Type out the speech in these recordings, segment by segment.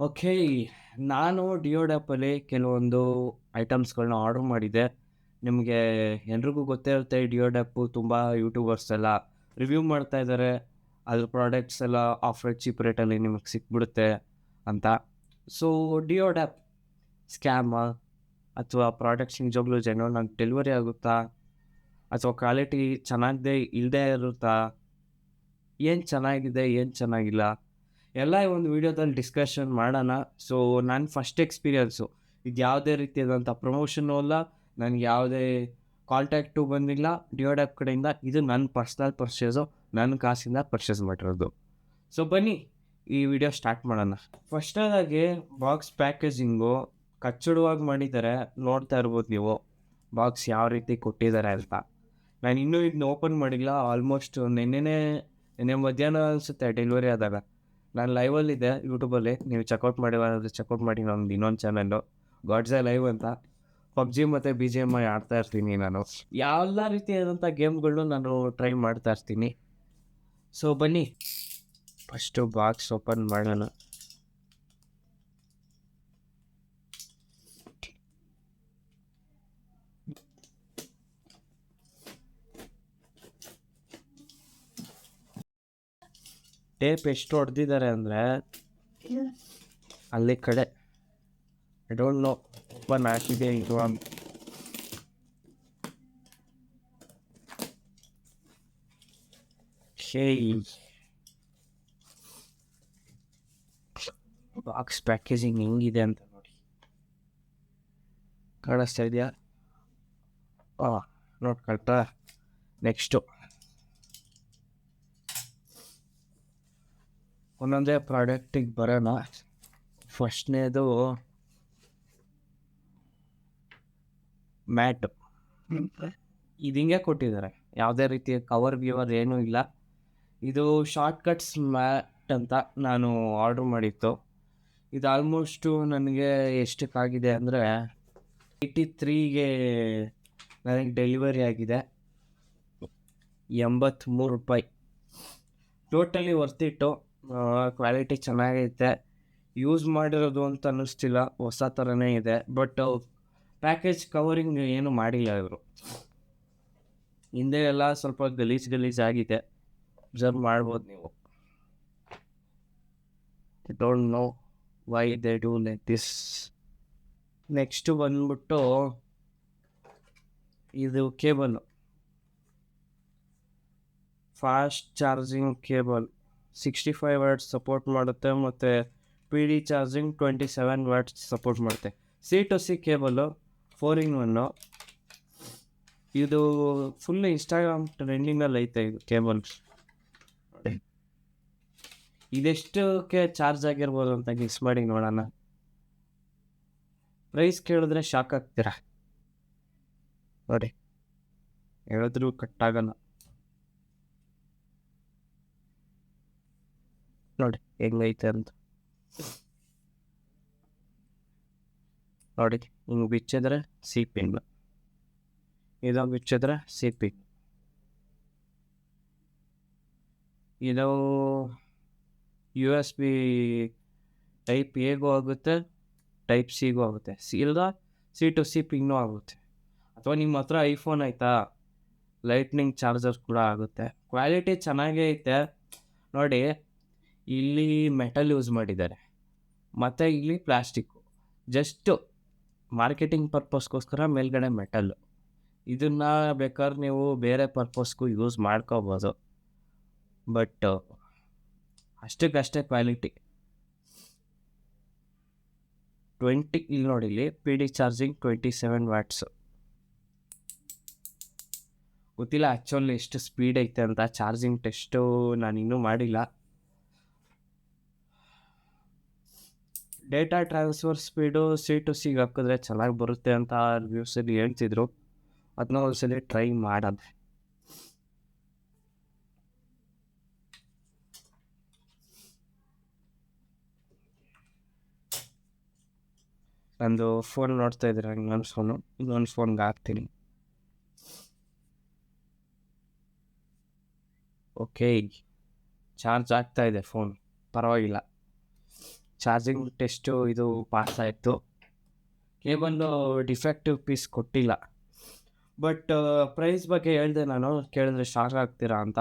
Okay. ನಾನು ಡಿಯೋಡಪ್ಪಲ್ಲಿ ಕೆಲವೊಂದು ಐಟಮ್ಸ್ಗಳನ್ನ order ಮಾಡಿದ್ದೆ. ನಿಮಗೆ ಎಲ್ರಿಗೂ ಗೊತ್ತೇ ಇರುತ್ತೆ, ಡಿಯೋಡಪ್ಪು ತುಂಬ ಯೂಟ್ಯೂಬರ್ಸ್ ಎಲ್ಲ ರಿವ್ಯೂ ಮಾಡ್ತಾ ಇದ್ದಾರೆ. ಅದ್ರ ಪ್ರಾಡಕ್ಟ್ಸ್ ಎಲ್ಲ ಆಫರ್ ಚೀಪ್ ರೇಟಲ್ಲಿ ನಿಮಗೆ ಸಿಕ್ಬಿಡುತ್ತೆ ಅಂತ. ಸೊ ಡಿಯೋಡಪ್ ಸ್ಕ್ಯಾಮಾ ಅಥವಾ ಪ್ರಾಡಕ್ಟ್ಸ್ ನಿಜವಾಗ್ಲೂ ಜೆನ್ಯೂನ್ ಆಗಿ ಡೆಲಿವರಿ ಆಗುತ್ತಾ, ಅಥವಾ ಕ್ವಾಲಿಟಿ ಚೆನ್ನಾಗದೇ ಇಲ್ಲದೇ ಇರುತ್ತಾ, ಏನು ಚೆನ್ನಾಗಿದೆ ಏನು ಚೆನ್ನಾಗಿಲ್ಲ ಎಲ್ಲ ಈ ಒಂದು ವೀಡಿಯೋದಲ್ಲಿ ಡಿಸ್ಕಷನ್ ಮಾಡೋಣ. ಸೊ ನನ್ನ ಫಸ್ಟ್ ಎಕ್ಸ್ಪೀರಿಯನ್ಸು ಇದು ಯಾವುದೇ ರೀತಿಯಾದಂಥ ಪ್ರಮೋಷನ್ನು ಅಲ್ಲ, ನನಗೆ ಯಾವುದೇ ಕಾಂಟ್ಯಾಕ್ಟು ಬಂದಿಲ್ಲ ಡಿಯೋಡಪ್ ಕಡೆಯಿಂದ. ಇದು ನನ್ನ ಪರ್ಸ್ನಲ್ ಪರ್ಚೇಸು, ನನ್ನ ಕಾಸಿಂದ ಪರ್ಚೇಸ್ ಮಾಡಿರೋದು. ಸೊ ಬನ್ನಿ ಈ ವಿಡಿಯೋ ಸ್ಟಾರ್ಟ್ ಮಾಡೋಣ. ಫಸ್ಟದಾಗಿ ಬಾಕ್ಸ್ ಪ್ಯಾಕೇಜಿಂಗು ಕಚ್ಚಡವಾಗಿ ಮಾಡಿದ್ದಾರೆ. ನೋಡ್ತಾ ಇರ್ಬೋದು ನೀವು ಬಾಕ್ಸ್ ಯಾವ ರೀತಿ ಕೊಟ್ಟಿದ್ದಾರೆ ಅಂತ. ನಾನು ಇನ್ನೂ ಇದನ್ನ ಓಪನ್ ಮಾಡಿಲ್ಲ. ಆಲ್ಮೋಸ್ಟ್ ನಿನ್ನೆ ಮಧ್ಯಾಹ್ನ ಅನಿಸುತ್ತೆ ಡೆಲಿವರಿ ಆದಾಗ. ನಾನು ಲೈವಲ್ಲಿದ್ದೆ ಯೂಟ್ಯೂಬಲ್ಲಿ, ನೀವು ಚೆಕ್ಔಟ್ ಮಾಡಿದ್ರೆ ಚೆಕ್ಔಟ್ ಮಾಡಿ. ನಮ್ದು ಇನ್ನೊಂದು ಚಾನಲ್ಲು ಗಾಡ್ಸೆ ಲೈವ್ ಅಂತ. ಪಬ್ಜಿ ಮತ್ತು BGMI ಆಡ್ತಾ ಇರ್ತೀನಿ. ನಾನು ಎಲ್ಲ ರೀತಿಯಾದಂಥ ಗೇಮ್ಗಳನ್ನೂ ನಾನು ಟ್ರೈ ಮಾಡ್ತಾ ಇರ್ತೀನಿ. ಸೊ ಬನ್ನಿ ಫಸ್ಟು ಬಾಕ್ಸ್ ಓಪನ್ ಮಾಡೋಣ. ಟೇಪ್ ಎಷ್ಟು ಹೊಡೆದಿದ್ದಾರೆ ಅಂದರೆ ಅಲ್ಲಿ ಕಡೆ ಐ ಡೋಂಟ್ ನೋ ಓಪನ್ ಆಗಿದೆ ಇದು ಅಂತ. ಬಾಕ್ಸ್ ಪ್ಯಾಕೇಜಿಂಗ್ ಹೆಂಗಿದೆ ಅಂತ ನೋಡಿ. ಕಾಣಿಸ್ತಾ ಇದೆಯಾ? ನೋಡ್ಕೊಳ್ತಾ ನೆಕ್ಸ್ಟು ಒಂದೊಂದೇ ಪ್ರಾಡಕ್ಟಿಗೆ ಬರೋಣ. ಫಸ್ಟ್ನೇದು ಮ್ಯಾಟ್. ಇದು ಹಿಂಗೆ ಕೊಟ್ಟಿದ್ದಾರೆ, ಯಾವುದೇ ರೀತಿಯ ಕವರ್ ಗಿವರ್ ಏನೂ ಇಲ್ಲ. ಇದು ಶಾರ್ಟ್ಕಟ್ಸ್ ಮ್ಯಾಟ್ ಅಂತ ನಾನು ಆರ್ಡ್ರ್ ಮಾಡಿತ್ತು. ಇದು ಆಲ್ಮೋಸ್ಟು ನನಗೆ ಎಷ್ಟಕ್ಕಾಗಿದೆ ಅಂದರೆ 83ಗೆ ನನಗೆ ಡೆಲಿವರಿ ಆಗಿದೆ. 83 ರೂಪಾಯಿ. ಟೋಟಲಿ ವರ್ತಿಟ್ಟು. ಕ್ವಾಲಿಟಿ ಚೆನ್ನಾಗೈತೆ. ಯೂಸ್ ಮಾಡಿರೋದು ಅಂತ ಅನ್ನಿಸ್ತಿಲ್ಲ, ಹೊಸ ಥರನೇ ಇದೆ. ಬಟ್ ಪ್ಯಾಕೇಜ್ ಕವರಿಂಗ್ ಏನು ಮಾಡಿಲ್ಲ ಇವರು. ಹಿಂದೆ ಎಲ್ಲ ಸ್ವಲ್ಪ ಗಲೀಜಾಗಿದೆ, ಅಬ್ಸರ್ವ್ ಮಾಡ್ಬೋದು ನೀವು. I don't know why they do like this. Next ಬಂದ್ಬಿಟ್ಟು ಇದು cable, fast charging cable. 65 what's support ಮಾಡುತ್ತೆ, ಮತ್ತು PD ಚಾರ್ಜಿಂಗ್ 27 ವಾಟ್ಸ್ ಸಪೋರ್ಟ್ ಮಾಡುತ್ತೆ. C2C cable 4-in-1. ಇದು ಫುಲ್ ಇನ್ಸ್ಟಾಗ್ರಾಮ್ ಟ್ರೆಂಡಿಂಗಲ್ಲಿ ಐತೆ ಇದು ಕೇಬಲ್. ಇದೆಷ್ಟಕ್ಕೆ ಚಾರ್ಜ್ ಆಗಿರ್ಬೋದು ಅಂತ ಗೆಸ್ ಮಾಡಿ ನೋಡೋಣ. ಪ್ರೈಸ್ ಕೇಳಿದ್ರೆ ಶಾಕ್ ಆಗ್ತೀರಾ ನೋಡಿ, ಹೇಳಿದ್ರು ಕಟ್ಟಾಗಲ್ಲ. ನೋಡಿ ಹೆಂಗೈತೆ ಅಂತ ನೋಡಿ. ಹಿಂಗೆ ಬಿಚ್ಚಿದ್ರೆ C-ಪಿನ್, ಇದು ಬಿಚ್ಚಿದ್ರೆ C-ಪಿನ್. ಇದು USB ಟೈಪ್ ಎಗೂ ಆಗುತ್ತೆ, ಟೈಪ್ ಸಿಗೂ ಆಗುತ್ತೆ, ಇಲ್ಲ C2C ಪಿನ್ನೂ ಆಗುತ್ತೆ. ಅಥವಾ ನಿಮ್ಮ ಹತ್ರ ಐಫೋನ್ ಆಯಿತಾ, ಲೈಟ್ನಿಂಗ್ ಚಾರ್ಜರ್ ಕೂಡ ಆಗುತ್ತೆ. ಕ್ವಾಲಿಟಿ ಚೆನ್ನಾಗೇ ಐತೆ ನೋಡಿ. ಇಲ್ಲಿ ಮೆಟಲ್ ಯೂಸ್ ಮಾಡಿದ್ದಾರೆ, ಮತ್ತು ಇಲ್ಲಿ ಪ್ಲಾಸ್ಟಿಕ್ಕು. ಜಸ್ಟು ಮಾರ್ಕೆಟಿಂಗ್ ಪರ್ಪಸ್ಗೋಸ್ಕರ ಮೇಲ್ಗಡೆ ಮೆಟಲ್ಲು. ಇದನ್ನು ಬೇಕಾದ್ರೆ ನೀವು ಬೇರೆ ಪರ್ಪಸ್ಗೂ ಯೂಸ್ ಮಾಡ್ಕೋಬೋದು, ಬಟ್ ಅಷ್ಟಕ್ಕಷ್ಟೇ ಕ್ವಾಲಿಟಿ. ಇಲ್ಲಿ ನೋಡಿ, ಇಲ್ಲಿ PD ಚಾರ್ಜಿಂಗ್ 27 ವಾಟ್ಸು. ಗೊತ್ತಿಲ್ಲ ಆ್ಯಕ್ಚುಲಿ ಎಷ್ಟು ಸ್ಪೀಡ್ ಐತೆ ಅಂತ. ಚಾರ್ಜಿಂಗ್ ಟೆಸ್ಟು ನಾನು ಇನ್ನೂ ಮಾಡಿಲ್ಲ. ಡೇಟಾ ಟ್ರಾನ್ಸ್ಫರ್ ಸ್ಪೀಡು C2Cಗೆ ಹಾಕಿದ್ರೆ ಚೆನ್ನಾಗಿ ಬರುತ್ತೆ ಅಂತ ರಿವ್ಯೂಸಲ್ಲಿ ಹೇಳ್ತಿದ್ರು. ಅದನ್ನ ಒಂದ್ಸಲಿ ಟ್ರೈ ಮಾಡೋಣ. ನಂದು ಫೋನ್ ನೋಡ್ತಾ ಇದ್ದೀರ, ಇನ್ನೊಂದು ಫೋನ್ಗೆ ಹಾಕ್ತೀನಿ. ಓಕೆ, ಚಾರ್ಜ್ ಆಗ್ತಾ ಇದೆ ಫೋನ್, ಪರವಾಗಿಲ್ಲ. ಚಾರ್ಜಿಂಗ್ ಟೆಸ್ಟು ಇದು ಪಾಸ್ ಆಯಿತು. ಕೇಬಲ್ಲು ಡಿಫೆಕ್ಟಿವ್ ಪೀಸ್ ಕೊಟ್ಟಿಲ್ಲ. ಬಟ್ ಪ್ರೈಸ್ ಬಗ್ಗೆ ಹೇಳಿದೆ ನಾನು, ಕೇಳಿದ್ರೆ ಶಾಕ್ ಆಗ್ತೀರಾ ಅಂತ.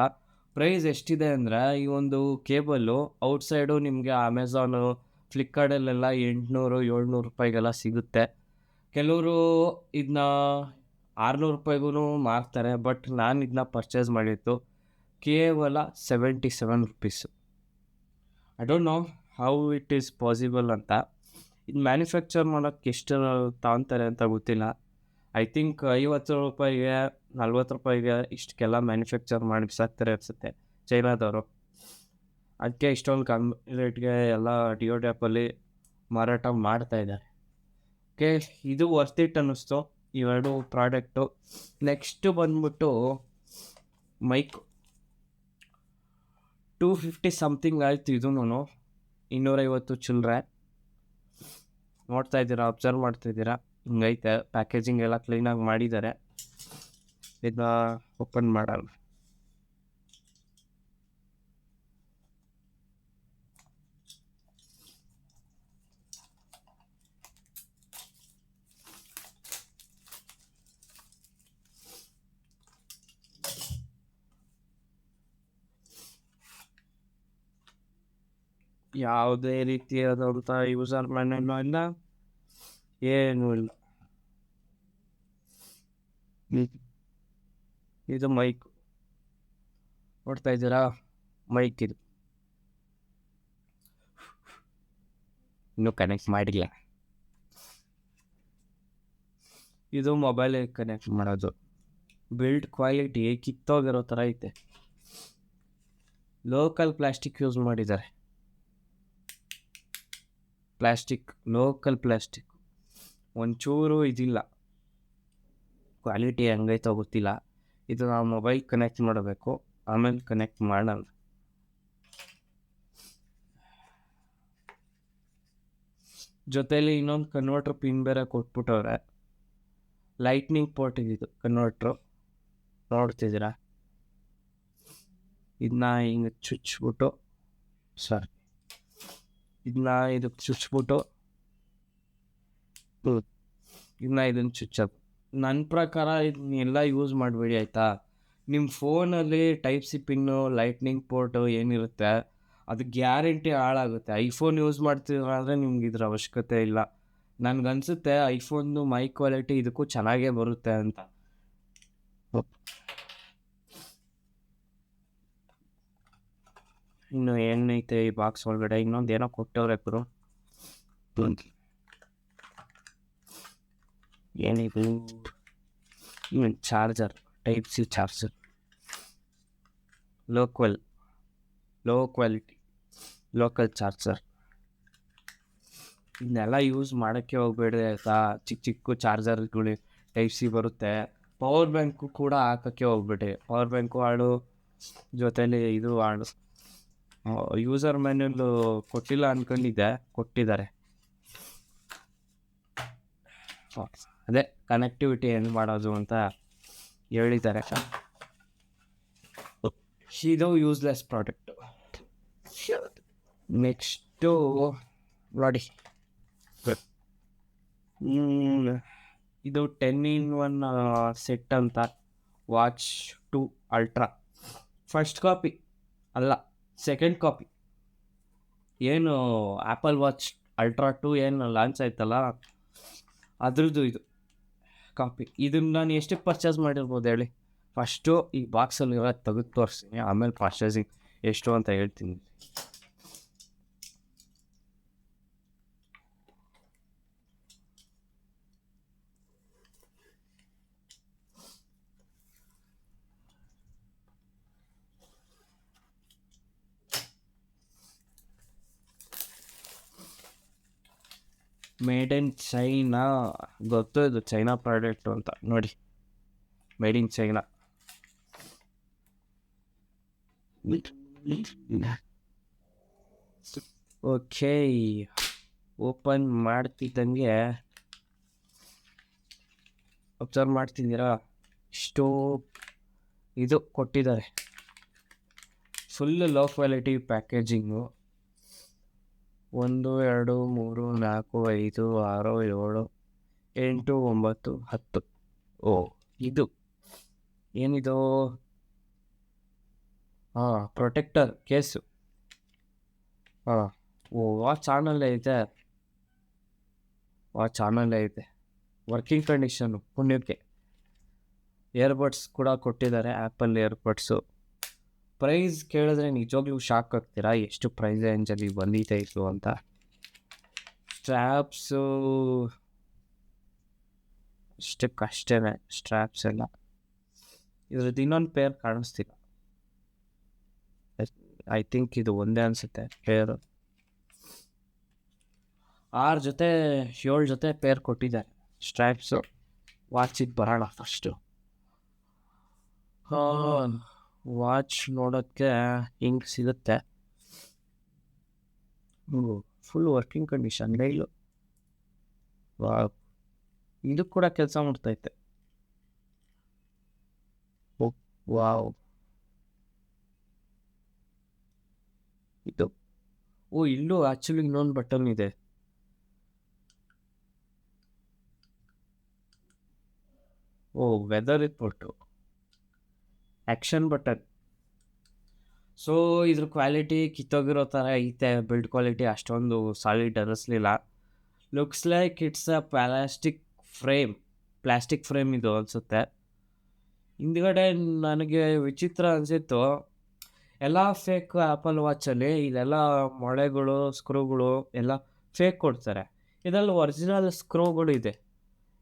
ಪ್ರೈಸ್ ಎಷ್ಟಿದೆ ಅಂದರೆ, ಈ ಒಂದು ಕೇಬಲ್ಲು ಔಟ್ಸೈಡು ನಿಮಗೆ ಅಮೆಝಾನು, ಫ್ಲಿಪ್ಕಾರ್ಟಲ್ಲೆಲ್ಲ 800-700 ರೂಪಾಯಿಗೆಲ್ಲ ಸಿಗುತ್ತೆ. ಕೆಲವರು ಇದನ್ನ 600 ರೂಪಾಯಿಗೂ ಮಾರ್ತಾರೆ. ಬಟ್ ನಾನು ಇದನ್ನ ಪರ್ಚೇಸ್ ಮಾಡಿದ್ದು ಕೇವಲ 77 rupees. I don't know how it is possible ಅಂತ. ಇದು ಮ್ಯಾನುಫ್ಯಾಕ್ಚರ್ ಮಾಡೋಕ್ಕೆ ಎಷ್ಟು ತಗೊತಾರೆ ಅಂತ ಗೊತ್ತಿಲ್ಲ. ಐ ಥಿಂಕ್ 50 ರೂಪಾಯಿಗೆ, 40 ರೂಪಾಯಿಗೆ ಇಷ್ಟಕ್ಕೆಲ್ಲ ಮ್ಯಾನುಫ್ಯಾಕ್ಚರ್ ಮಾಡಿ ಬಿಸಾಕ್ತಾರೆ ಅನಿಸುತ್ತೆ ಚೈನಾದವರು. ಅದಕ್ಕೆ ಇಷ್ಟೊಂದು ಕಮ್ಮಿ ರೇಟ್ಗೆ ಎಲ್ಲ ಡಿಯೋಡ್ ಆ್ಯಪಲ್ಲಿ ಮಾರಾಟ ಮಾಡ್ತಾಯಿದ್ದಾರೆ. ಓಕೆ, ಇದು ವರ್ತ್ ಇಟ್ ಅನ್ನಿಸ್ತು ಇವೆರಡು ಪ್ರಾಡಕ್ಟು. ನೆಕ್ಸ್ಟು ಬಂದ್ಬಿಟ್ಟು ಮೈಕ್. 250 ಸಮಥಿಂಗ್ ಆಯಿತು ಇದೂ, 250 ಚಿಲ್ಲರೆ. ನೋಡ್ತಾ ಇದ್ದೀರಾ, ಅಬ್ಸರ್ವ್ ಮಾಡ್ತಾಯಿದ್ದೀರಾ, ಹಿಂಗೈತೆ. ಪ್ಯಾಕೇಜಿಂಗ್ ಎಲ್ಲ ಕ್ಲೀನಾಗಿ ಮಾಡಿದ್ದಾರೆ. ಇದನ್ನ ಓಪನ್ ಮಾಡೋಣ. ಯಾವುದೇ ರೀತಿಯಾದಂಥ ಯೂಸರ್ ಮ್ಯಾನ್ಯಲ್ಲೂ ಇಲ್ಲ, ಏನೂ ಇಲ್ಲ. ಇದು ಮೈಕ್ ನೋಡ್ತಾ ಇದ್ದೀರಾ, ಮೈಕ್ ಇದು ಇನ್ನೂ ಕನೆಕ್ಟ್ ಮಾಡಿಲ್ಲ. ಇದು ಮೊಬೈಲಿಗೆ ಕನೆಕ್ಟ್ ಮಾಡೋದು. ಬಿಲ್ಡ್ ಕ್ವಾಲಿಟಿ ಕಿತ್ತೋಗಿರೋ ಥರ ಐತೆ. ಲೋಕಲ್ ಪ್ಲಾಸ್ಟಿಕ್ ಯೂಸ್ ಮಾಡಿದ್ದಾರೆ. ಲೋಕಲ್ ಪ್ಲಾಸ್ಟಿಕ್, ಒಂಚೂರು ಇದಿಲ್ಲ. ಕ್ವಾಲಿಟಿ ಹೆಂಗೈತೋ ಗೊತ್ತಿಲ್ಲ. ಇದು ನಾವು ಮೊಬೈಲ್ ಕನೆಕ್ಟ್ ಮಾಡಬೇಕು, ಆಮೇಲೆ ಕನೆಕ್ಟ್ ಮಾಡೋಣ. ಜೊತೆಯಲ್ಲಿ ಇನ್ನೊಂದು ಕನ್ವರ್ಟ್ರ್ ಪಿನ್ ಬೇರೆ ಕೊಟ್ಬಿಟ್ಟವ್ರೆ. ಲೈಟ್ನಿಂಗ್ ಪೋರ್ಟ್ ಇದು ಕನ್ವರ್ಟ್ರು, ನೋಡ್ತಿದ್ದೀರಾ. ಇದನ್ನ ಹಿಂಗೆ ಚುಚ್ಬಿಟ್ಟು, ಇದಕ್ಕೆ ಚುಚ್ಬಿಟ್ಟು ಇದನ್ನು ಚುಚ್ಚೋದು. ನನ್ನ ಪ್ರಕಾರ ಇದನ್ನೆಲ್ಲ ಯೂಸ್ ಮಾಡಬೇಡಿ ಆಯಿತಾ. ನಿಮ್ಮ ಫೋನಲ್ಲಿ type C pin, lightning port ಏನಿರುತ್ತೆ ಅದು ಗ್ಯಾರಂಟಿ ಹಾಳಾಗುತ್ತೆ. ಐಫೋನ್ ಯೂಸ್ ಮಾಡ್ತಿದ್ರೆ ನಿಮ್ಗೆ ಇದ್ರ ಅವಶ್ಯಕತೆ ಇಲ್ಲ. ನನಗನ್ಸುತ್ತೆ ಐಫೋನ್ದು ಮೈ ಕ್ವಾಲಿಟಿ ಇದಕ್ಕೂ ಚೆನ್ನಾಗೇ ಬರುತ್ತೆ ಅಂತ. ಇನ್ನು ಏನೈತೆ ಈ ಬಾಕ್ಸ್ ಒಳಗಡೆ, ಇನ್ನೊಂದು ಏನೋ ಕೊಟ್ಟವ್ರೆ ಗುರು. ಏನಿದು? Charger, type C charger, low quality local charger. ಇದನ್ನೆಲ್ಲ ಯೂಸ್ ಮಾಡೋಕ್ಕೆ ಹೋಗ್ಬೇಡಿ ಆಯಿತಾ. ಚಿಕ್ಕ ಚಾರ್ಜರ್ಗಳು ಟೈಪ್ ಸಿ ಬರುತ್ತೆ. ಪವರ್ ಬ್ಯಾಂಕು ಕೂಡ ಹಾಕೋಕ್ಕೆ ಹೋಗ್ಬೇಡಿ. ಪವರ್ ಬ್ಯಾಂಕು ಹಾಳು, ಜೊತೆಲಿ ಇದು ಹಾಳು. ಯೂಸರ್ ಮ್ಯಾನ್ಯಲ್ಲು ಕೊಟ್ಟಿಲ್ಲ ಅಂದ್ಕೊಂಡಿದ್ದೆ, ಕೊಟ್ಟಿದ್ದಾರೆ. ಅದೇ ಕನೆಕ್ಟಿವಿಟಿ ಏನು ಮಾಡೋದು ಅಂತ ಹೇಳಿದ್ದಾರೆ. ಇದು ಯೂಸ್ಲೆಸ್ ಪ್ರಾಡಕ್ಟು. ನೆಕ್ಸ್ಟು ನೋಡಿ, ಇದು 10-in-1 ಸೆಟ್ ಅಂತ. ವಾಚ್ 2 ಅಲ್ಟ್ರಾ ಫಸ್ಟ್ ಕಾಪಿ ಅಲ್ಲ, ಸೆಕೆಂಡ್ ಕಾಪಿ. ಏನು ಆ್ಯಪಲ್ ವಾಚ್ ಅಲ್ಟ್ರಾ 2 ಏನು ಲಾಂಚ್ ಆಯ್ತಲ್ಲ, ಅದ್ರದ್ದು ಇದು ಕಾಪಿ. ಇದನ್ನು ನಾನು ಎಷ್ಟಕ್ಕೆ ಪರ್ಚೇಸ್ ಮಾಡಿರ್ಬೋದು ಹೇಳಿ? ಫಸ್ಟು ಈ ಬಾಕ್ಸಲ್ಲಿ ತೆಗೆದು ತೋರಿಸ್ತೀನಿ, ಆಮೇಲೆ ಪರ್ಚೇಸಿಂಗ್ ಎಷ್ಟು ಅಂತ ಹೇಳ್ತೀನಿ. ಮೇಡ್ ಇನ್ ಚೈನಾ, ಗೊತ್ತು ಇದು ಚೈನಾ ಪ್ರಾಡಕ್ಟು ಅಂತ. ನೋಡಿ, made in China. Okay, open ಮಾಡ್ತಿದ್ದಂಗೆ ಅಬ್ಸರ್ವ್ ಮಾಡ್ತಿದ್ದೀರಾ, ಇಷ್ಟು ಇದು ಕೊಟ್ಟಿದ್ದಾರೆ. Full low quality packaging. 1 2 3 4 5 6 7 8 9 10. ಓ ಇದು ಏನಿದು? ಹಾಂ, ಪ್ರೊಟೆಕ್ಟರ್ ಕೇಸು. ಹಾಂ, ಓ ವಾಚ್ ಆನಲ್ಲೇ ಐತೆ. ವರ್ಕಿಂಗ್ ಕಂಡೀಷನ್ನು ಪುಣ್ಯಕ್ಕೆ. ಇಯರ್ಬಡ್ಸ್ ಕೂಡ ಕೊಟ್ಟಿದ್ದಾರೆ, ಆ್ಯಪಲ್ ಇಯರ್ಬಡ್ಸು. ಪ್ರೈಸ್ ಕೇಳಿದ್ರೆ ನಿಜವಾಗ್ಲೂ ಶಾಕ್ ಆಗ್ತೀರಾ, ಎಷ್ಟು ಪ್ರೈಸ್ ರೇಂಜಲ್ಲಿ ಬಂದಿದೆ ಇದು ಅಂತ. ಸ್ಟ್ರ್ಯಾಪ್ಸು ಅಷ್ಟೇ ಸ್ಟ್ರ್ಯಾಪ್ಸ್ ಎಲ್ಲ. ಇದ್ರದ್ದು ಇನ್ನೊಂದು ಪೇರ್ ಕಾಣಿಸ್ತಿಲ್ಲ. ಐ ಥಿಂಕ್ ಇದು ಒಂದೇ ಅನಿಸುತ್ತೆ ಪೇರು. 6 ಜೊತೆ 7 ಜೊತೆ ಪೇರ್ ಕೊಟ್ಟಿದ್ದಾರೆ ಸ್ಟ್ರ್ಯಾಪ್ಸು. ವಾಚಿಗೆ ಬರೋಣ ಫಸ್ಟು. ವಾಚ್ ನೋಡೋಕ್ಕೆ ಹಿಂಗೆ ಸಿಗುತ್ತೆ. Full working condition dial. ಇದು ಕೂಡ ಕೆಲಸ ಮಾಡ್ತೈತೆ. ವಾವ್, ಇದು ಇಲ್ಲೂ ಆ್ಯಕ್ಚುಲಿ ಇನ್ನೊಂದು ಬಟನ್ ಇದೆ. Weather report, action button. So ಇದ್ರ ಕ್ವಾಲಿಟಿ ಕಿತ್ತೋಗಿರೋ ಥರ ಐತೆ. ಬಿಲ್ಡ್ ಕ್ವಾಲಿಟಿ ಅಷ್ಟೊಂದು ಸಾಲಿಡ್ ಅನ್ನಿಸ್ಲಿಲ್ಲ. Looks like it's a plastic frame ಇದು ಅನಿಸುತ್ತೆ. ಹಿಂದ್ಗಡೆ ನನಗೆ ವಿಚಿತ್ರ ಅನಿಸಿತ್ತು, ಎಲ್ಲ ಫೇಕ್ ಆ್ಯಪಲ್ ವಾಚಲ್ಲಿ ಇದೆಲ್ಲ ಮೊಳೆಗಳು ಸ್ಕ್ರೂಗಳು ಎಲ್ಲ ಫೇಕ್ ಕೊಡ್ತಾರೆ. ಇದರಲ್ಲಿ ಒರಿಜಿನಲ್ ಸ್ಕ್ರೂಗಳು ಇದೆ.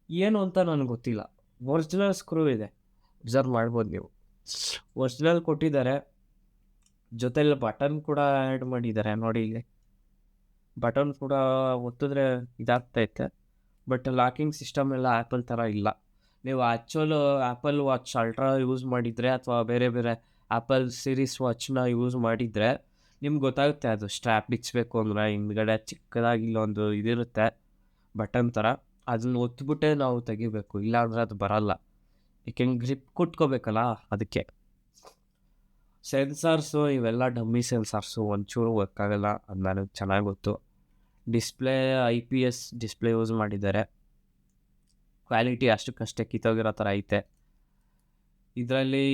ಏನು ಅಂತ ನನಗೆ ಗೊತ್ತಿಲ್ಲ. ಒರಿಜಿನಲ್ ಸ್ಕ್ರೂ ಇದೆ, ಅಬ್ಸರ್ವ್ ಮಾಡ್ಬೋದು ನೀವು. ಒರಿಜಿನಲ್ ಕೊಟ್ಟಿದ್ದಾರೆ. ಜೊತೆಲಿ ಬಟನ್ ಕೂಡ ಆ್ಯಡ್ ಮಾಡಿದ್ದಾರೆ ನೋಡಿ. ಇಲ್ಲಿ ಬಟನ್ ಕೂಡ ಒತ್ತಿದ್ರೆ ಇದಾಗ್ತೈತೆ. ಬಟ್ ಲಾಕಿಂಗ್ ಸಿಸ್ಟಮ್ ಎಲ್ಲ ಆ್ಯಪಲ್ ಥರ ಇಲ್ಲ. ನೀವು actual apple watch ultra use ಮಾಡಿದರೆ ಅಥವಾ ಬೇರೆ ಆ್ಯಪಲ್ ಸೀರೀಸ್ ವಾಚ್ನ ಯೂಸ್ ಮಾಡಿದರೆ ನಿಮ್ಗೆ ಗೊತ್ತಾಗುತ್ತೆ ಅದು ಸ್ಟ್ರ್ಯಾಪ್ ಬಿಚ್ಚಬೇಕು ಅಂದರೆ ಹಿಂದ್ಗಡೆ ಚಿಕ್ಕದಾಗಿ ಇಲ್ಲೊಂದು ಇದಿರುತ್ತೆ ಬಟನ್ ಥರ. ಅದನ್ನು ಒತ್ತಿಬಿಟ್ಟೆ ನಾವು ತೆಗಿಬೇಕು, ಇಲ್ಲಾಂದರೆ ಅದು ಬರಲ್ಲ. ಏಕೆಂದ್ರೆ ಗ್ರಿಪ್ ಕುಟ್ಕೋಬೇಕಲ್ಲ, ಅದಕ್ಕೆ. ಸೆನ್ಸಾರ್ಸು ಇವೆಲ್ಲ ಡಮ್ಮಿ ಸೆನ್ಸಾರ್ಸು, ಒಂಚೂರು ವರ್ಕ್ ಆಗೋಲ್ಲ, ಅದು ನನಗೆ ಚೆನ್ನಾಗಿ ಗೊತ್ತು. ಡಿಸ್ಪ್ಲೇ IPS ಡಿಸ್ಪ್ಲೇ ಯೂಸ್ ಮಾಡಿದ್ದಾರೆ. ಕ್ವಾಲಿಟಿ ಅಷ್ಟಕ್ಕಷ್ಟೇ ಕಿತ್ತೋಗಿರೋ ಥರ ಐತೆ. ಇದರಲ್ಲಿ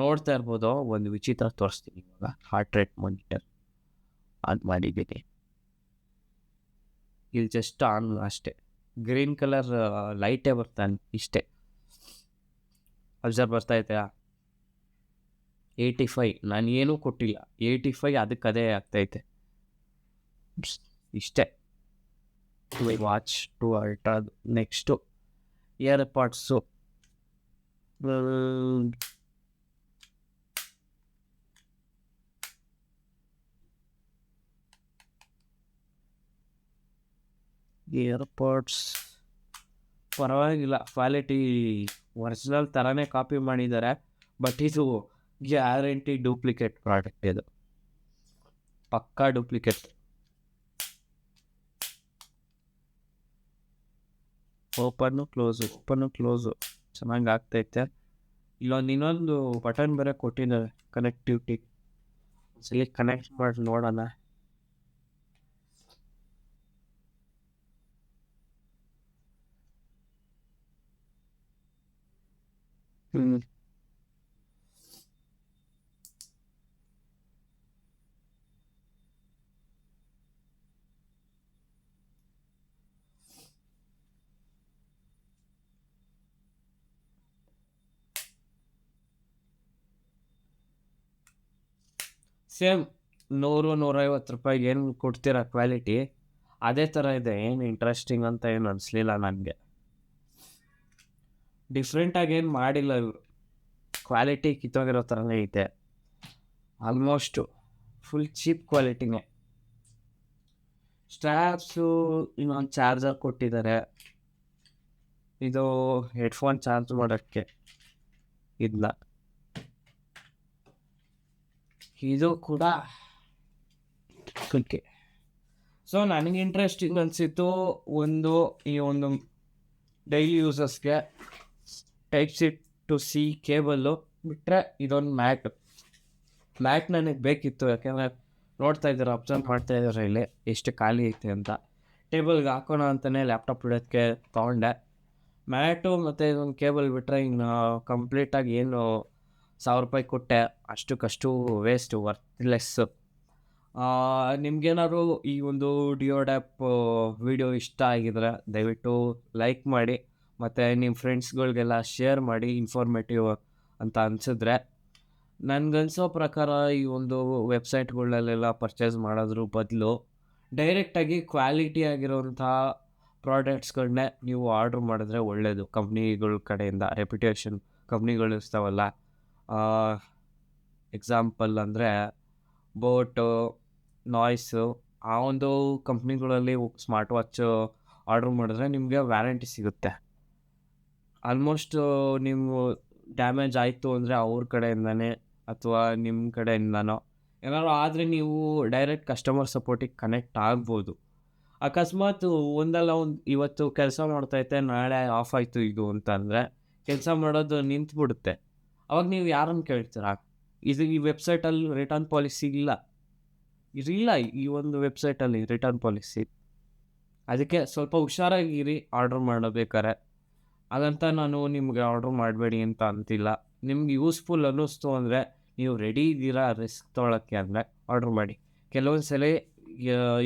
ನೋಡ್ತಾ ಇರ್ಬೋದು, ಒಂದು ವಿಚಿತ್ರ ತೋರಿಸ್ತೀನಿ ಇವಾಗ. ಹಾರ್ಟ್ ರೇಟ್ ಮಾನಿಟರ್ ಆನ್ ಮಾಡಿದ್ದೀನಿ. ಇಲ್ಲಿ ಜಸ್ಟ್ ಆನ್ ಅಷ್ಟೇ. ಗ್ರೀನ್ ಕಲರ್ ಲೈಟೇ ಬರ್ತಾನೆ ಇಷ್ಟೇ. ಅಬ್ಸರ್ವ್ ಬರ್ತೈತೆ. 85, ನಾನು ಏನೂ ಕೊಟ್ಟಿಲ್ಲ. 85 ಅದಕ್ಕದೇ ಆಗ್ತೈತೆ. ಇಷ್ಟೇ ವಾಚ್ 2 ಅಲ್ಟ್ರಾದು. ನೆಕ್ಸ್ಟು ಇಯರ್ಪಾಡ್ಸು. ಇಯರ್ಪಾಡ್ಸ್ ಪರವಾಗಿಲ್ಲ, ಕ್ವಾಲಿಟಿ ಒರಿಜಿನಲ್ ಥರನೇ ಕಾಪಿ ಮಾಡಿದ್ದಾರೆ. ಬಟ್ ಇದು ಗ್ಯಾರಂಟಿ ಡೂಪ್ಲಿಕೇಟ್ ಪ್ರಾಡಕ್ಟ್, ಇದು ಪಕ್ಕಾ ಡೂಪ್ಲಿಕೇಟ್. ಓಪನ್ನು ಕ್ಲೋಸು ಚೆನ್ನಾಗಿ ಆಗ್ತೈತೆ. ಇನ್ನೊಂದು ಬಟನ್ ಬೇರೆ ಕೊಟ್ಟಿದ್ದಾರೆ ಕನೆಕ್ಟಿವಿಟಿ. ಸರಿ, ಕನೆಕ್ಟ್ ಮಾಡಿ ನೋಡೋಣ. ಸೇಮ್ 100-150 ರೂಪಾಯಿಗೆ ಏನು ಕೊಡ್ತೀರಾ ಕ್ವಾಲಿಟಿ, ಅದೇ ಥರ ಇದೆ. ಏನು ಇಂಟ್ರೆಸ್ಟಿಂಗ್ ಅಂತ ಏನು ಅನಿಸ್ಲಿಲ್ಲ ನನಗೆ. ಡಿಫ್ರೆಂಟಾಗಿ ಏನು ಮಾಡಿಲ್ಲ ಇವರು. ಕ್ವಾಲಿಟಿ ಕಿತ್ತೋಗಿರೋ ಥರನೇ ಐತೆ. ಆಲ್ಮೋಸ್ಟು ಫುಲ್ ಚೀಪ್ ಕ್ವಾಲಿಟಿನೇ. ಸ್ಟ್ರ್ಯಾಪ್ಸು ಇನ್ನೊಂದು ಚಾರ್ಜರ್ ಕೊಟ್ಟಿದ್ದಾರೆ. ಇದು ಹೆಡ್ಫೋನ್ ಚಾರ್ಜ್ ಮಾಡೋಕ್ಕೆ ಇಲ್ಲ. ಇದು ಕೂಡ ಓಕೆ. ಸೊ ನನಗೆ ಇಂಟ್ರೆಸ್ಟಿಂಗ್ ಅನಿಸಿತ್ತು ಈ ಒಂದು ಡೈಲಿ ಯೂಸರ್ಸ್ಗೆ Type-C to C ಕೇಬಲ್ಲು ಬಿಟ್ಟರೆ ಇದೊಂದು ಮ್ಯಾಟ್ ನನಗೆ ಬೇಕಿತ್ತು. ಯಾಕೆಂದರೆ ನೋಡ್ತಾ ಇದ್ದಾರೆ, ಅಬ್ಸರ್ವ್ ಮಾಡ್ತಾ ಇದ್ದಾರೆ ಇಲ್ಲಿ ಎಷ್ಟು ಖಾಲಿ ಐತೆ ಅಂತ. ಟೇಬಲ್ಗೆ ಹಾಕೋಣ ಅಂತಲೇ ಲ್ಯಾಪ್ಟಾಪ್ ಇಡೋದಕ್ಕೆ ತೊಗೊಂಡೆ. ಮ್ಯಾಟು ಮತ್ತು ಇದೊಂದು ಕೇಬಲ್ ಬಿಟ್ಟರೆ ಇನ್ನು ಕಂಪ್ಲೀಟಾಗಿ ಏನು ₹1000 ಕೊಟ್ಟೆ ಅಷ್ಟಕ್ಕಷ್ಟು ವೇಸ್ಟು, ವರ್ತ್ಲೆಸ್ಸು. ನಿಮ್ಗೇನಾದ್ರು ಈ ಒಂದು ಡಿಯೋಡ್ಯಾಪ್ ವಿಡಿಯೋ ಇಷ್ಟ ಆಗಿದ್ರೆ ದಯವಿಟ್ಟು ಲೈಕ್ ಮಾಡಿ, ಮತ್ತು ನಿಮ್ಮ ಫ್ರೆಂಡ್ಸ್ಗಳಿಗೆಲ್ಲ ಶೇರ್ ಮಾಡಿ, ಇನ್ಫಾರ್ಮೇಟಿವ್ ಅಂತ ಅನಿಸಿದ್ರೆ. ನನಗನ್ಸೋ ಪ್ರಕಾರ ಈ ಒಂದು ವೆಬ್ಸೈಟ್ಗಳಲ್ಲೆಲ್ಲ ಪರ್ಚೇಸ್ ಮಾಡೋದ್ರ ಬದಲು ಡೈರೆಕ್ಟಾಗಿ ಕ್ವಾಲಿಟಿ ಆಗಿರೋಂಥ ಪ್ರಾಡಕ್ಟ್ಸ್ಗಳನ್ನೇ ನೀವು ಆರ್ಡ್ರ್ ಮಾಡಿದ್ರೆ ಒಳ್ಳೆಯದು. ಕಂಪ್ನಿಗಳ ಕಡೆಯಿಂದ ರೆಪ್ಯುಟೇಷನ್ ಕಂಪ್ನಿಗಳು ಇರ್ತಾವಲ್ಲ, ಎಕ್ಸಾಂಪಲ್ ಅಂದರೆ ಬೋಟು, ನಾಯ್ಸು, ಆ ಒಂದು ಕಂಪ್ನಿಗಳಲ್ಲಿ ಸ್ಮಾರ್ಟ್ ವಾಚು ಆರ್ಡ್ರ್ ಮಾಡಿದ್ರೆ ನಿಮಗೆ ವ್ಯಾರಂಟಿ ಸಿಗುತ್ತೆ. ಆಲ್ಮೋಸ್ಟ್ ನೀವು ಡ್ಯಾಮೇಜ್ ಆಯಿತು ಅಂದರೆ ಅವ್ರ ಕಡೆಯಿಂದನೇ ಅಥವಾ ನಿಮ್ಮ ಕಡೆಯಿಂದನೋ ಏನಾದ್ರು ಆದರೆ ನೀವು ಡೈರೆಕ್ಟ್ ಕಸ್ಟಮರ್ ಸಪೋರ್ಟಿಗೆ ಕನೆಕ್ಟ್ ಆಗ್ಬೋದು. ಅಕಸ್ಮಾತ್ ಒಂದಲ್ಲ ಒಂದು ಇವತ್ತು ಕೆಲಸ ಮಾಡ್ತೈತೆ, ನಾಳೆ ಆಫ್ ಆಯಿತು ಇದು ಅಂತಂದರೆ ಕೆಲಸ ಮಾಡೋದು ನಿಂತುಬಿಡುತ್ತೆ. ಅವಾಗ ನೀವು ಯಾರನ್ನು ಕೇಳ್ತೀರಾ? ಈ ವೆಬ್ಸೈಟಲ್ಲಿ ರಿಟರ್ನ್ ಪಾಲಿಸಿ ಇಲ್ಲ. ಈ ಒಂದು ವೆಬ್ಸೈಟಲ್ಲಿ ರಿಟರ್ನ್ ಪಾಲಿಸಿ. ಅದಕ್ಕೆ ಸ್ವಲ್ಪ ಹುಷಾರಾಗಿರಿ ಆರ್ಡ್ರ್ ಮಾಡಬೇಕಾರೆ. ಹಾಗಂತ ನಾನು ನಿಮಗೆ ಆರ್ಡ್ರ್ ಮಾಡಬೇಡಿ ಅಂತ ಅಂತಿಲ್ಲ. ನಿಮ್ಗೆ ಯೂಸ್ಫುಲ್ ಅನ್ನಿಸ್ತು ಅಂದರೆ, ನೀವು ರೆಡಿ ಇದ್ದೀರಾ ರಿಸ್ಕ್ ತೊಗೊಳಕ್ಕೆ ಅಂದರೆ ಆರ್ಡ್ರ್ ಮಾಡಿ. ಕೆಲವೊಂದು ಸಲ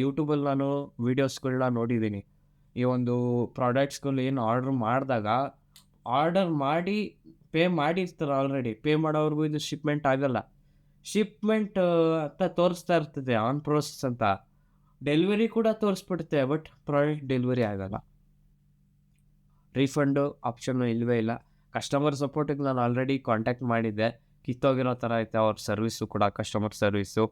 ಯೂಟ್ಯೂಬಲ್ಲಿ ನಾನು ವೀಡಿಯೋಸ್ಗಳನ್ನ ನೋಡಿದ್ದೀನಿ. ಈ ಒಂದು ಪ್ರಾಡಕ್ಟ್ಸ್ಗಳು ಏನು ಆರ್ಡ್ರ್ ಮಾಡಿದಾಗ ಆರ್ಡರ್ ಮಾಡಿ ಪೇ ಮಾಡಿರ್ತಾರೆ ಆಲ್ರೆಡಿ. ಪೇ ಮಾಡೋವ್ರಿಗೂ ಇದು ಶಿಪ್ಮೆಂಟ್ ಆಗೋಲ್ಲ. ಶಿಪ್ಮೆಂಟ್ ಅಂತ ತೋರಿಸ್ತಾ ಇರ್ತದೆ ಆನ್ ಪ್ರೋಸೆಸ್ ಅಂತ. ಡೆಲಿವರಿ ಕೂಡ ತೋರಿಸ್ಬಿಡುತ್ತೆ, ಬಟ್ ಪ್ರಾಡಕ್ಟ್ ಡೆಲಿವರಿ ಆಗೋಲ್ಲ. ರೀಫಂಡು ಆಪ್ಷನ್ನು ಇಲ್ಲವೇ ಇಲ್ಲ. ಕಸ್ಟಮರ್ ಸಪೋರ್ಟಿಗೆ ನಾನು ಆಲ್ರೆಡಿ ಕಾಂಟ್ಯಾಕ್ಟ್ ಮಾಡಿದ್ದೆ. ಕಿತ್ತೋಗಿರೋ ಥರ ಐತೆ ಅವ್ರ ಸರ್ವಿಸು ಕೂಡ, ಕಸ್ಟಮರ್ ಸರ್ವಿಸು.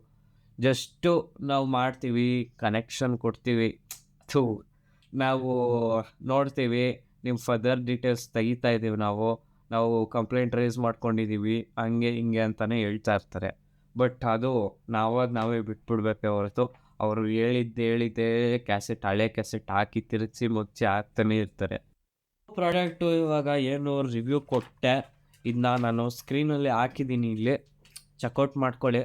ಜಸ್ಟು ನಾವು ಮಾಡ್ತೀವಿ, ಕನೆಕ್ಷನ್ ಕೊಡ್ತೀವಿ, ನಾವು ನೋಡ್ತೀವಿ, ನಿಮ್ಮ ಫರ್ದರ್ ಡೀಟೇಲ್ಸ್ ತೆಗಿತಾ ಇದ್ದೀವಿ, ನಾವು ಕಂಪ್ಲೇಂಟ್ ರೈಸ್ ಮಾಡ್ಕೊಂಡಿದ್ದೀವಿ, ಹಂಗೆ ಹಿಂಗೆ ಅಂತಲೇ ಹೇಳ್ತಾ ಇರ್ತಾರೆ. ಬಟ್ ಅದು ನಾವೇ ಬಿಟ್ಬಿಡ್ಬೇಕೇ ಹೊರತು ಅವರು ಹೇಳಿದ್ದೇ ಹಳೆ ಕ್ಯಾಸೆಟ್ ಹಾಕಿ ತಿರುಗಿಸಿ ಮುಚ್ಚಿ ಹಾಕ್ತಾನೆ ಇರ್ತಾರೆ. ಪ್ರಾಡಕ್ಟು ಇವಾಗ ಏನು ರಿವ್ಯೂ ಕೊಟ್ಟೆ, ಇದನ್ನ ನಾನು ಸ್ಕ್ರೀನಲ್ಲಿ ಹಾಕಿದ್ದೀನಿ, ಇಲ್ಲಿ ಚೆಕ್ಔಟ್ ಮಾಡ್ಕೊಳ್ಳಿ.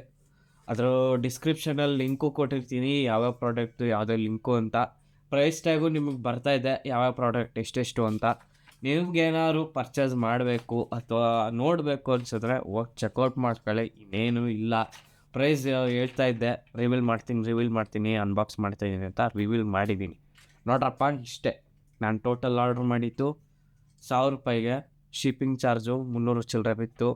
ಅದರ ಡಿಸ್ಕ್ರಿಪ್ಷನಲ್ಲಿ ಲಿಂಕು ಕೊಟ್ಟಿರ್ತೀನಿ, ಯಾವ್ಯಾವ ಪ್ರಾಡಕ್ಟು ಯಾವುದೇ ಲಿಂಕು ಅಂತ. ಪ್ರೈಸ್ ಟ್ಯಾಗು ನಿಮಗೆ ಬರ್ತಾಯಿದೆ ಯಾವ್ಯಾವ ಪ್ರಾಡಕ್ಟ್ ಎಷ್ಟೆಷ್ಟು ಅಂತ. ನಿಮ್ಗೇನಾದ್ರು ಪರ್ಚೇಸ್ ಮಾಡಬೇಕು ಅಥವಾ ನೋಡಬೇಕು ಅನಿಸಿದ್ರೆ ಹೋಗಿ ಚೆಕ್ಔಟ್ ಮಾಡ್ಕೊಳ್ಳಿ, ಇನ್ನೇನು ಇಲ್ಲ. ಪ್ರೈಸ್ ಹೇಳ್ತಾ ಇದ್ದೆ, ರಿವೀಲ್ ಮಾಡ್ತೀನಿ, ಅನ್ಬಾಕ್ಸ್ ಮಾಡ್ತಾಯಿದ್ದೀನಿ ಅಂತ ರಿವೀಲ್ ಮಾಡಿದ್ದೀನಿ. ನೋಡ್ರಪ್ಪ, ಇಷ್ಟೇ ನಾನು ಟೋಟಲ್ ಆರ್ಡ್ರ್ ಮಾಡಿದ್ದು ₹1000. ಶಿಪ್ಪಿಂಗ್ ಚಾರ್ಜು 300 ಚಿಲ್ಲರೆ ಬಿತ್ತು.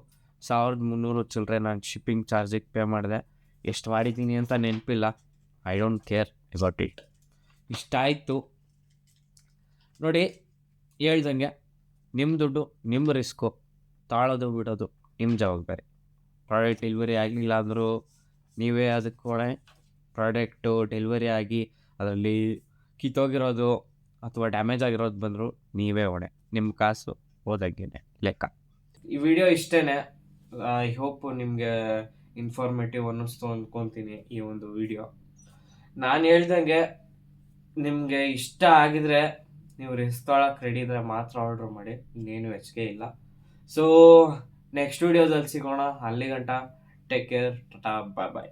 1300 ಚಿಲ್ಲರೆ ನಾನು ಶಿಪ್ಪಿಂಗ್ ಚಾರ್ಜಿಗೆ ಪೇ ಮಾಡಿದೆ. ಎಷ್ಟು ಮಾಡಿದ್ದೀನಿ ಅಂತ ನೆನಪಿಲ್ಲ. I don't care about it. ಇಷ್ಟಾಯಿತು ನೋಡಿ. ಹೇಳ್ದಂಗೆ ನಿಮ್ಮ ದುಡ್ಡು, ನಿಮ್ಮ ರಿಸ್ಕು, ತಾಳೋದು ಬಿಡೋದು ನಿಮ್ಮ ಜವಾಬ್ದಾರಿ. ಪ್ರಾಡಕ್ಟ್ ಡೆಲಿವರಿ ಆಗಲಿಲ್ಲ ಅಂದರೂ ನೀವೇ ಅದಕ್ಕೆ ಹೊಣೆ. ಪ್ರಾಡಕ್ಟು ಡೆಲಿವರಿ ಆಗಿ ಅದರಲ್ಲಿ ಕಿತ್ತೋಗಿರೋದು ಅಥವಾ ಡ್ಯಾಮೇಜ್ ಆಗಿರೋದು ಬಂದರೂ ನೀವೇ ಹೊಣೆ. ನಿಮ್ಮ ಕಾಸು ಹೋದಂಗೆ ಲೆಕ್ಕ. ಈ ವಿಡಿಯೋ ಇಷ್ಟೇ. ಐ ಹೋಪ್ ನಿಮಗೆ ಇನ್ಫಾರ್ಮೇಟಿವ್ ಅನ್ನಿಸ್ತು ಅಂದ್ಕೊತೀನಿ ಈ ಒಂದು ವಿಡಿಯೋ. ನಾನು ಹೇಳ್ದಂಗೆ ನಿಮಗೆ ಇಷ್ಟ ಆಗಿದರೆ ನೀವು ರಿಸ್ಕ್ ತೊಗೊಳಕ್ಕೆ ರೆಡಿ ಇದ್ದರೆ ಮಾತ್ರ ಆರ್ಡ್ರ್ ಮಾಡಿ, ಇನ್ನೇನು ಹೆಚ್ಚಿಗೆ ಇಲ್ಲ. ಸೊ ನೆಕ್ಸ್ಟ್ ವಿಡಿಯೋದಲ್ಲಿ ಸಿಗೋಣ. ಅಲ್ಲಿಗಂಟ ಟೇಕ್ ಕೇರ್, ಟಾಟಾ, ಬಾಯ್ ಬಾಯ್.